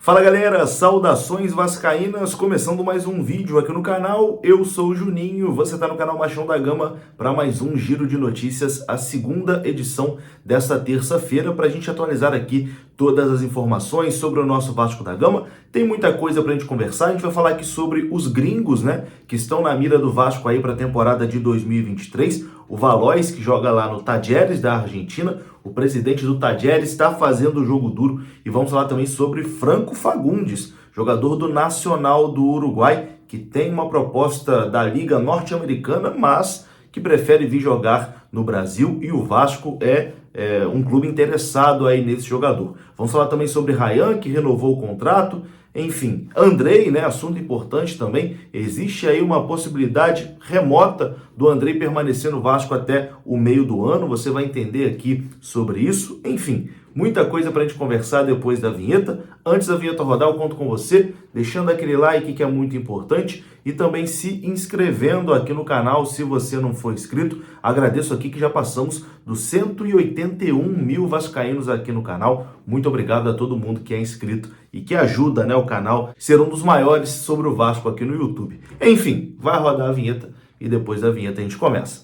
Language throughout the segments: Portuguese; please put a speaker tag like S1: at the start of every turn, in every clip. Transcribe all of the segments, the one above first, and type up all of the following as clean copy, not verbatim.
S1: Fala galera, saudações vascaínas, começando mais um vídeo aqui no canal. Eu sou o Juninho, você está no canal Machão da Gama para mais um giro de notícias, a segunda edição desta terça-feira, para a gente atualizar aqui todas as informações sobre o nosso Vasco da Gama. Tem muita coisa para a gente conversar, a gente vai falar aqui sobre os gringos, né, que estão na mira do Vasco aí para a temporada de 2023. O Valois, que joga lá no Talleres da Argentina, o presidente do Talleres está fazendo o jogo duro. E vamos falar também sobre Franco Fagundes, jogador do Nacional do Uruguai, que tem uma proposta da Liga Norte-Americana, mas que prefere vir jogar no Brasil, e o Vasco é um clube interessado aí nesse jogador. Vamos falar também sobre Rayan, que renovou o contrato. Enfim, Andrei, né, assunto importante também. Existe aí uma possibilidade remota do Andrei permanecer no Vasco até o meio do ano. Você vai entender aqui sobre isso. Enfim, muita coisa para a gente conversar depois da vinheta. Antes da vinheta rodar, eu conto com você, deixando aquele like que é muito importante e também se inscrevendo aqui no canal se você não for inscrito. Agradeço aqui que já passamos dos 181 mil vascaínos aqui no canal. Muito obrigado a todo mundo que é inscrito e que ajuda, né, o canal a ser um dos maiores sobre o Vasco aqui no YouTube. Enfim, vai rodar a vinheta e depois da vinheta a gente começa.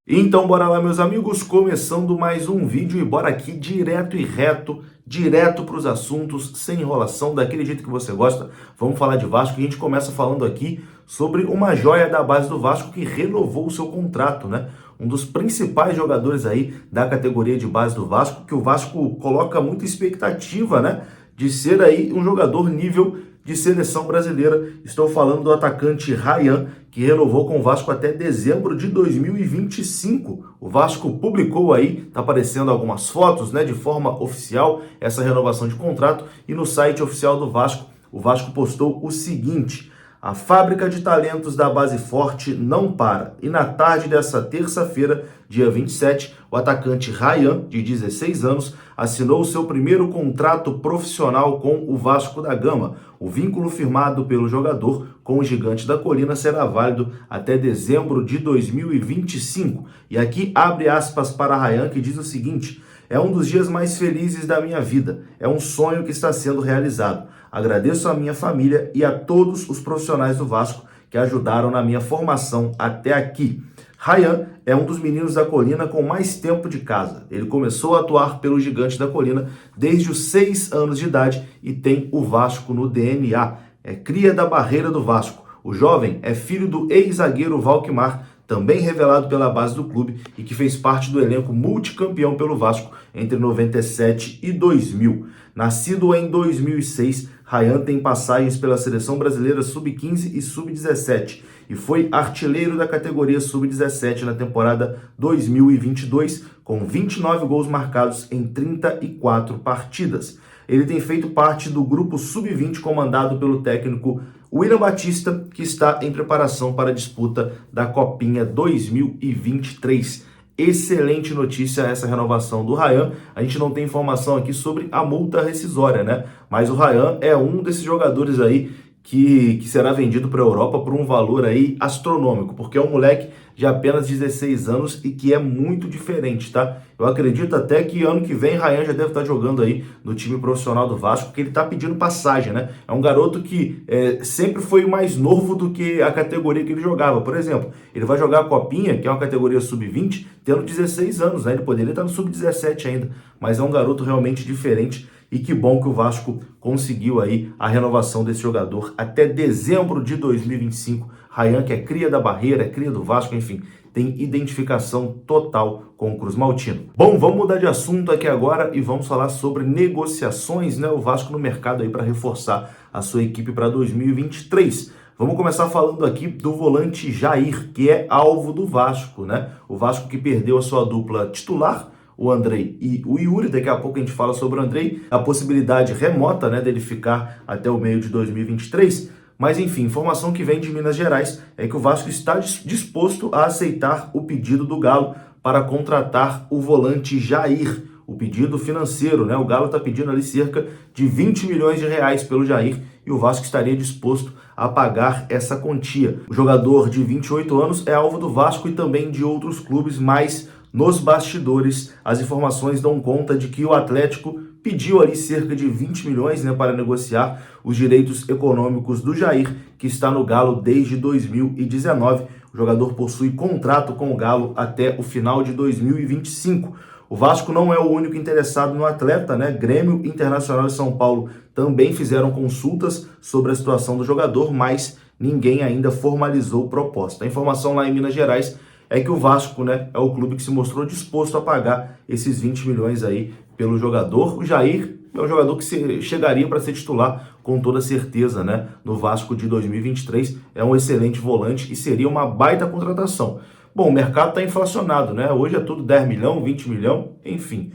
S1: Então bora lá, meus amigos, começando mais um vídeo e bora aqui direto e reto, direto para os assuntos, sem enrolação, daquele jeito que você gosta. Vamos falar de Vasco e a gente começa falando aqui sobre uma joia da base do Vasco que renovou o seu contrato, né? Um dos principais jogadores aí da categoria de base do Vasco, que o Vasco coloca muita expectativa, né, de ser aí um jogador nível de seleção brasileira. Estou falando do atacante Rayan, que renovou com o Vasco até dezembro de 2025. O Vasco publicou aí, tá aparecendo algumas fotos, né, de forma oficial, essa renovação de contrato, e no site oficial do Vasco, o Vasco postou o seguinte: a fábrica de talentos da base forte não para. E na tarde dessa terça-feira, dia 27, o atacante Rayan, de 16 anos, assinou o seu primeiro contrato profissional com o Vasco da Gama. O vínculo firmado pelo jogador com o Gigante da Colina será válido até dezembro de 2025. E aqui abre aspas para Rayan, que diz o seguinte: é um dos dias mais felizes da minha vida. É um sonho que está sendo realizado. Agradeço à minha família e a todos os profissionais do Vasco que ajudaram na minha formação até aqui. Rayan é um dos meninos da Colina com mais tempo de casa. Ele começou a atuar pelo Gigante da Colina desde os 6 anos de idade e tem o Vasco no DNA. É cria da barreira do Vasco. O jovem é filho do ex-zagueiro Valquimar, também revelado pela base do clube e que fez parte do elenco multicampeão pelo Vasco entre 97 e 2000. Nascido em 2006, Rayan tem passagens pela Seleção Brasileira Sub-15 e Sub-17 e foi artilheiro da categoria Sub-17 na temporada 2022, com 29 gols marcados em 34 partidas. Ele tem feito parte do grupo Sub-20 comandado pelo técnico William Batista, que está em preparação para a disputa da Copinha 2023. Excelente notícia essa renovação do Rayan. A gente não tem informação aqui sobre a multa rescisória, né? Mas o Rayan é um desses jogadores aí que será vendido para a Europa por um valor aí astronômico, porque é um moleque de apenas 16 anos e que é muito diferente, tá? Eu acredito até que ano que vem Rayan já deve estar jogando aí no time profissional do Vasco, porque ele tá pedindo passagem, né? É um garoto que sempre foi mais novo do que a categoria que ele jogava. Por exemplo, ele vai jogar a Copinha, que é uma categoria Sub-20, tendo 16 anos, né? Ele poderia estar no Sub-17 ainda, mas é um garoto realmente diferente. E que bom que o Vasco conseguiu aí a renovação desse jogador até dezembro de 2025. Rayan, que é cria da barreira, é cria do Vasco, enfim, tem identificação total com o Cruz Maltino. Bom, vamos mudar de assunto aqui agora e vamos falar sobre negociações, né? O Vasco no mercado aí para reforçar a sua equipe para 2023. Vamos começar falando aqui do volante Jair, que é alvo do Vasco, né? O Vasco que perdeu a sua dupla titular, o Andrei e o Yuri. Daqui a pouco a gente fala sobre o Andrei, a possibilidade remota, né, dele ficar até o meio de 2023. Mas enfim, informação que vem de Minas Gerais é que o Vasco está disposto a aceitar o pedido do Galo para contratar o volante Jair. O pedido financeiro, né? O Galo está pedindo ali cerca de 20 milhões de reais pelo Jair e o Vasco estaria disposto a pagar essa quantia. O jogador de 28 anos é alvo do Vasco e também de outros clubes, mas nos bastidores, as informações dão conta de que o Atlético pediu ali cerca de 20 milhões, né, para negociar os direitos econômicos do Jair, que está no Galo desde 2019. O jogador possui contrato com o Galo até o final de 2025. O Vasco não é o único interessado no atleta, né? Grêmio, Internacional e São Paulo também fizeram consultas sobre a situação do jogador, mas ninguém ainda formalizou proposta. A informação lá em Minas Gerais é que o Vasco, né, é o clube que se mostrou disposto a pagar esses 20 milhões aí pelo jogador. O Jair é um jogador que chegaria para ser titular com toda certeza, né, no Vasco de 2023. É um excelente volante e seria uma baita contratação. Bom, o mercado está inflacionado, né? Hoje é tudo 10 milhão, 20 milhão, enfim.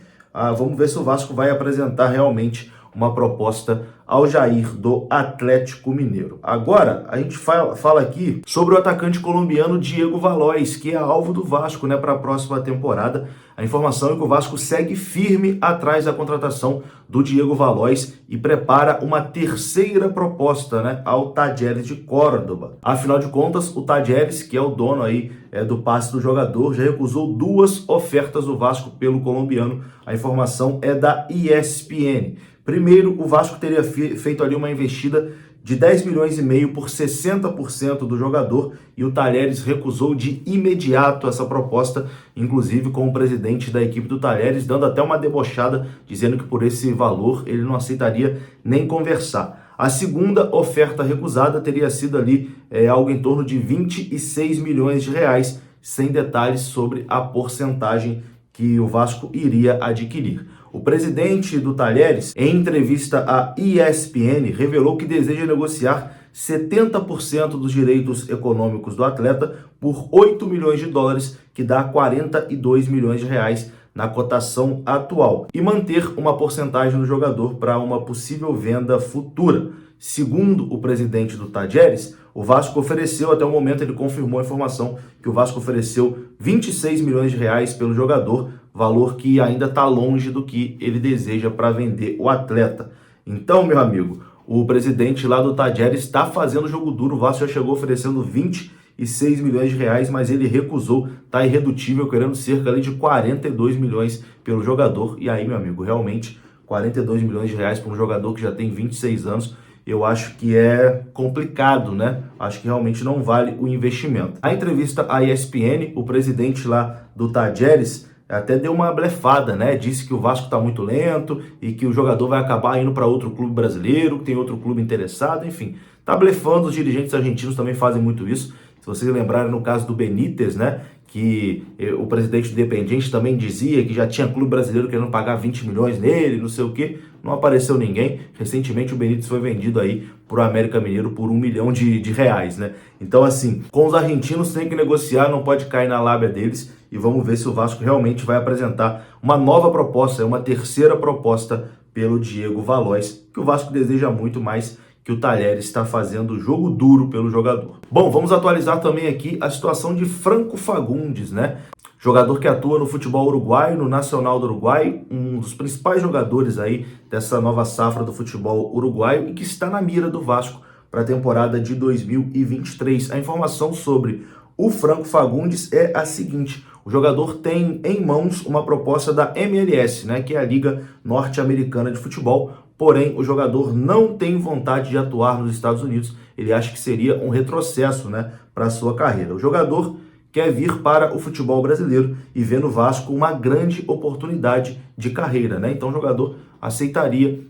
S1: Vamos ver se o Vasco vai apresentar realmente uma proposta ao Jair do Atlético Mineiro. Agora, a gente fala aqui sobre o atacante colombiano Diego Valois, que é alvo do Vasco, né, para a próxima temporada. A informação é que o Vasco segue firme atrás da contratação do Diego Valois e prepara uma terceira proposta, né, ao Talleres de Córdoba. Afinal de contas, o Talleres, que é o dono aí do passe do jogador, já recusou 2 ofertas do Vasco pelo colombiano. A informação é da ESPN. Primeiro, o Vasco teria feito ali uma investida de 10 milhões e meio por 60% do jogador e o Talleres recusou de imediato essa proposta, inclusive com o presidente da equipe do Talleres dando até uma debochada, dizendo que por esse valor ele não aceitaria nem conversar. A segunda oferta recusada teria sido ali algo em torno de 26 milhões de reais, sem detalhes sobre a porcentagem que o Vasco iria adquirir. O presidente do Talleres, em entrevista à ESPN, revelou que deseja negociar 70% dos direitos econômicos do atleta por 8 milhões de dólares, que dá 42 milhões de reais na cotação atual, e manter uma porcentagem do jogador para uma possível venda futura. Segundo o presidente do Talleres, o Vasco ofereceu, até o momento ele confirmou a informação, que o Vasco ofereceu 26 milhões de reais pelo jogador, valor que ainda está longe do que ele deseja para vender o atleta. Então, meu amigo, o presidente lá do Talleres está fazendo jogo duro. O Vasco já chegou oferecendo 26 milhões de reais, mas ele recusou, está irredutível, querendo cerca ali de 42 milhões pelo jogador. E aí, meu amigo, realmente 42 milhões de reais para um jogador que já tem 26 anos, eu acho que é complicado, né? Acho que realmente não vale o investimento. A entrevista à ESPN, o presidente lá do Talleres até deu uma blefada, né? Disse que o Vasco está muito lento e que o jogador vai acabar indo para outro clube brasileiro, que tem outro clube interessado, enfim. Tá blefando, os dirigentes argentinos também fazem muito isso. Se vocês lembrarem no caso do Benítez, né? Que o presidente do Independiente também dizia que já tinha clube brasileiro querendo pagar 20 milhões nele, não sei o quê. Não apareceu ninguém. Recentemente o Benítez foi vendido aí para o América Mineiro por 1 milhão de reais, né? Então, assim, com os argentinos tem que negociar, não pode cair na lábia deles. E vamos ver se o Vasco realmente vai apresentar uma nova proposta, uma terceira proposta pelo Diego Valois, que o Vasco deseja muito mais, que o Talleres está fazendo jogo duro pelo jogador. Bom, vamos atualizar também aqui a situação de Franco Fagundes, né? Jogador que atua no futebol uruguaio, no Nacional do Uruguai, um dos principais jogadores aí dessa nova safra do futebol uruguaio e que está na mira do Vasco para a temporada de 2023. A informação sobre o Franco Fagundes é a seguinte: o jogador tem em mãos uma proposta da MLS, né, que é a Liga Norte-Americana de Futebol, porém o jogador não tem vontade de atuar nos Estados Unidos. Ele acha que seria um retrocesso, né, para a sua carreira. O jogador quer vir para o futebol brasileiro e vê no Vasco uma grande oportunidade de carreira, né? Então o jogador aceitaria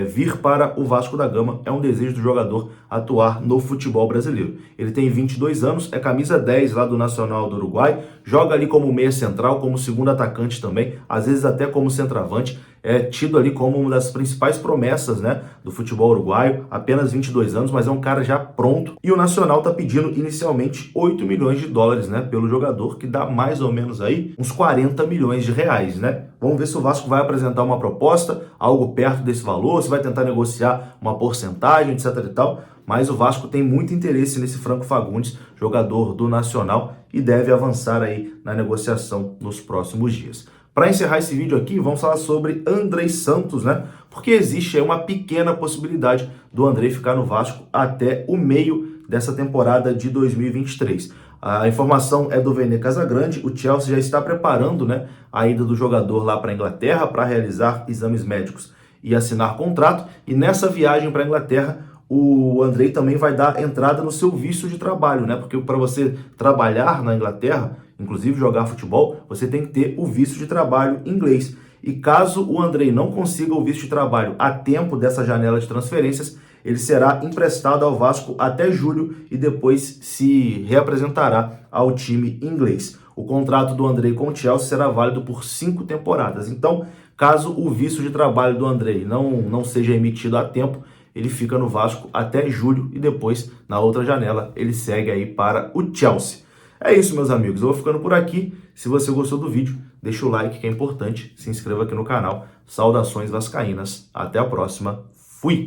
S1: vir para o Vasco da Gama. É um desejo do jogador atuar no futebol brasileiro. Ele tem 22 anos, é camisa 10 lá do Nacional do Uruguai, joga ali como meia central, como segundo atacante também, às vezes até como centroavante. É tido ali como uma das principais promessas, né, do futebol uruguaio, apenas 22 anos, mas é um cara já pronto. E o Nacional está pedindo inicialmente 8 milhões de dólares, né, pelo jogador, que dá mais ou menos aí uns 40 milhões de reais, né? Vamos ver se o Vasco vai apresentar uma proposta, algo perto desse valor, se vai tentar negociar uma porcentagem, etc e tal. Mas o Vasco tem muito interesse nesse Franco Fagundes, jogador do Nacional, e deve avançar aí na negociação nos próximos dias. Para encerrar esse vídeo aqui, vamos falar sobre Andrei Santos, né? Porque existe aí uma pequena possibilidade do Andrei ficar no Vasco até o meio dessa temporada de 2023. A informação é do Vene Casagrande. O Chelsea já está preparando, né, a ida do jogador lá para a Inglaterra para realizar exames médicos e assinar contrato. E nessa viagem para a Inglaterra, o Andrei também vai dar entrada no seu visto de trabalho, né? Porque para você trabalhar na Inglaterra, inclusive jogar futebol, você tem que ter o visto de trabalho inglês. E caso o Andrei não consiga o visto de trabalho a tempo dessa janela de transferências, ele será emprestado ao Vasco até julho e depois se reapresentará ao time inglês. O contrato do Andrei com o Chelsea será válido por 5 temporadas. Então, caso o visto de trabalho do Andrei não seja emitido a tempo, ele fica no Vasco até julho e depois, na outra janela, ele segue aí para o Chelsea. É isso, meus amigos. Eu vou ficando por aqui. Se você gostou do vídeo, deixa o like que é importante. Se inscreva aqui no canal. Saudações vascaínas. Até a próxima. Fui!